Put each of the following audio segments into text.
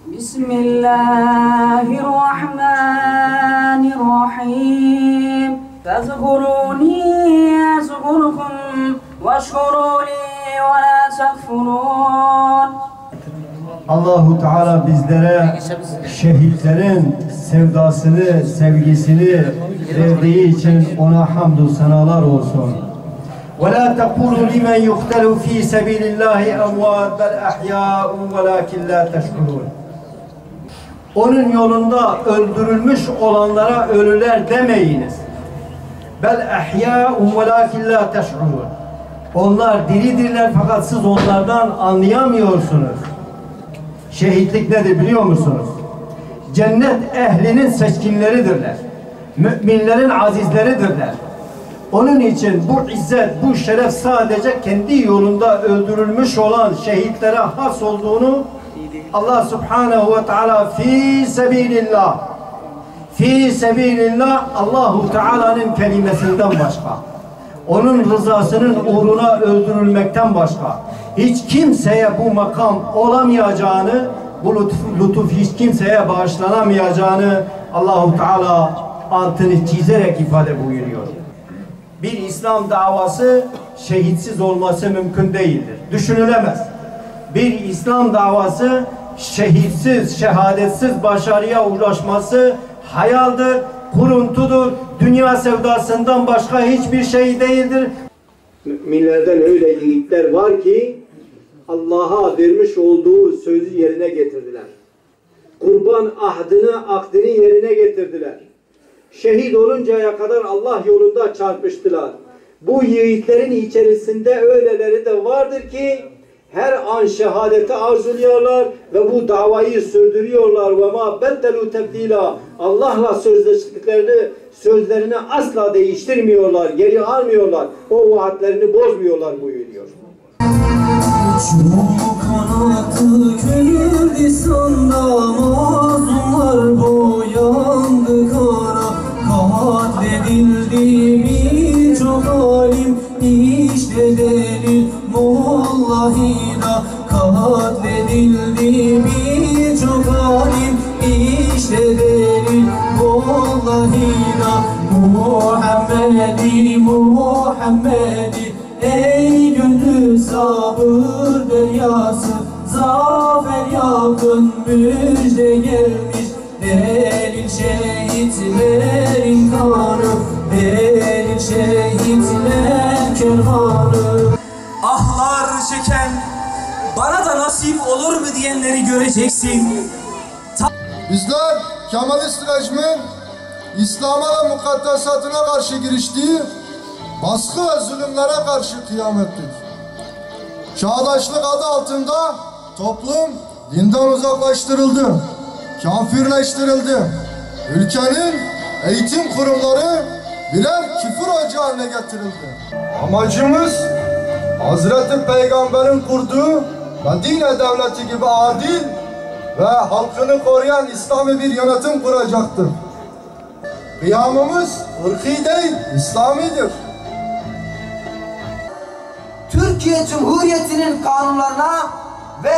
Bismillahirrahmanirrahim. Fezkuruni ezkurkum veşkurû li ve la tekfurûn. Allahu Teala bizlere şehitlerin sevdasını, sevgisini verdiği için ona hamdü senalar olsun. وَلَا تَقُولُوا لِمَنْ يُقْتَلُ ف۪ي سَب۪يلِ اللّٰهِ اَمْوَاتٍ بَلْ اَحْيَاءٌ وَلَاكِنْ لَا تَشْكُرُونَ. Onun yolunda öldürülmüş olanlara ölüler demeyiniz. بَلْ اَحْيَاءٌ وَلَاكِنْ لَا تَشْكُرُونَ. Onlar diridirler fakat siz onlardan anlayamıyorsunuz. Şehitlik nedir biliyor musunuz? Cennet ehlinin seçkinleridirler. Müminlerin azizleridirler. Onun için bu izzet, bu şeref sadece kendi yolunda öldürülmüş olan şehitlere has olduğunu Allah Subhanahu ve Teala fi sebilillah, fi sebilillah, Allahu Teala'nın kelimesinden başka, onun rızasının uğruna öldürülmekten başka hiç kimseye bu makam olamayacağını, bu lütuf hiç kimseye bağışlanamayacağını Allahu Teala altını çizerek ifade buyuruyor. Bir İslam davası şehitsiz olması mümkün değildir. Düşünülemez. Bir İslam davası şehitsiz, şehadetsiz başarıya ulaşması hayaldir, kuruntudur. Dünya sevdasından başka hiçbir şey değildir. Müminlerden öyle yiğitler var ki Allah'a vermiş olduğu sözü yerine getirdiler. Kurban akdini yerine getirdiler. Şehit oluncaya kadar Allah yolunda çarpıştılar. Bu yiğitlerin içerisinde öyleleri de vardır ki her an şehadeti arzuluyorlar ve bu davayı sürdürüyorlar. Ve ma beddelu tebdila. Allah'la sözlerini asla değiştirmiyorlar, geri almıyorlar. O vaatlerini bozmuyorlar buyuruyor. Çok kanatlı Kürdistan'da mazlumlar boyandı kara, katledildi birçok alim, işte delil Mullahida. Katledildi birçok alim, işte delil Mullahida. Muhammedi, Muhammedi, ey gönlü sabır deryası, zafer yakın müjde gelmiş. Delil şehitlerin kanı, delil şehitler kervanı. Ahlar çeken, bana da nasip olur mu diyenleri göreceksin. Bizler Kemalist rejimin İslam'a ve mukaddesatına karşı giriştiği baskı ve zulümlere karşı kıyam ettik. Çağdaşlık adı altında toplum dinden uzaklaştırıldı, kafirleştirildi. Ülkenin eğitim kurumları birer küfür ocağı haline getirildi. Amacımız Hazreti Peygamber'in kurduğu Medine devleti gibi adil ve halkını koruyan İslami bir yönetim kuracaktır. Kıyamımız ırkî değil, İslamidir. Türkiye Cumhuriyeti'nin kanunlarına ve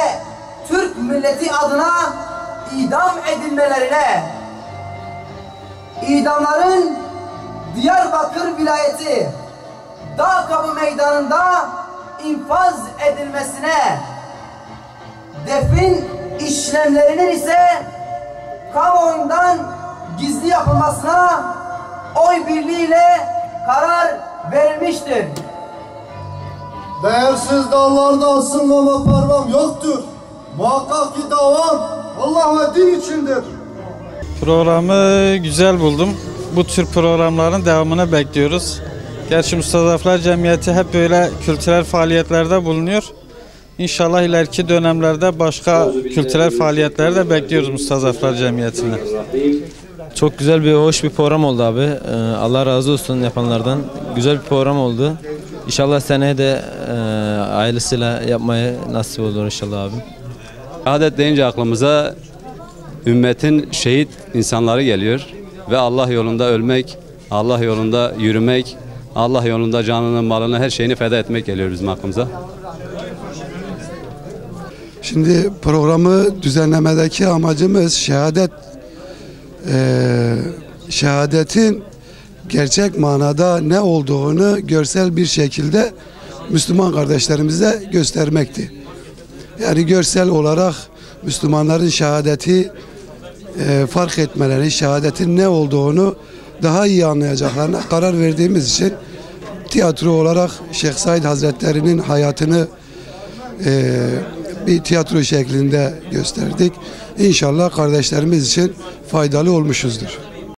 Türk milleti adına idam edilmelerine, idamların Diyarbakır vilayeti Dağ-Kapı Meydanı'nda infaz edilmesine, defin işlemlerinin ise kamuoyundan gizli yapılmasına oy birliğiyle karar verilmiştir. Değersiz dağlarda asılmama parmağım yoktur. Muhakkak ki davam Allah ve din içindir. Programı güzel buldum. Bu tür programların devamını bekliyoruz. Gerçi Mustazaflar Cemiyeti hep böyle kültürel faaliyetlerde bulunuyor. İnşallah ileriki dönemlerde başka kültürel faaliyetleri de bekliyoruz Mustazaflar Cemiyeti'ne. Çok güzel bir, hoş bir program oldu abi. Allah razı olsun yapanlardan. Güzel bir program oldu. İnşallah seneye de ailesiyle yapmaya nasip olur inşallah abi. Şehadet deyince aklımıza ümmetin şehit insanları geliyor ve Allah yolunda ölmek, Allah yolunda yürümek, Allah yolunda canını, malını, her şeyini feda etmek geliyor bizim aklımıza. Şimdi programı düzenlemedeki amacımız şehadetin gerçek manada ne olduğunu görsel bir şekilde Müslüman kardeşlerimize göstermekti. Yani görsel olarak Müslümanların şehadeti fark etmeleri, şehadetin ne olduğunu daha iyi anlayacaklarına karar verdiğimiz için tiyatro olarak Şeyh Said Hazretleri'nin hayatını bir tiyatro şeklinde gösterdik. İnşallah kardeşlerimiz için faydalı olmuşuzdur.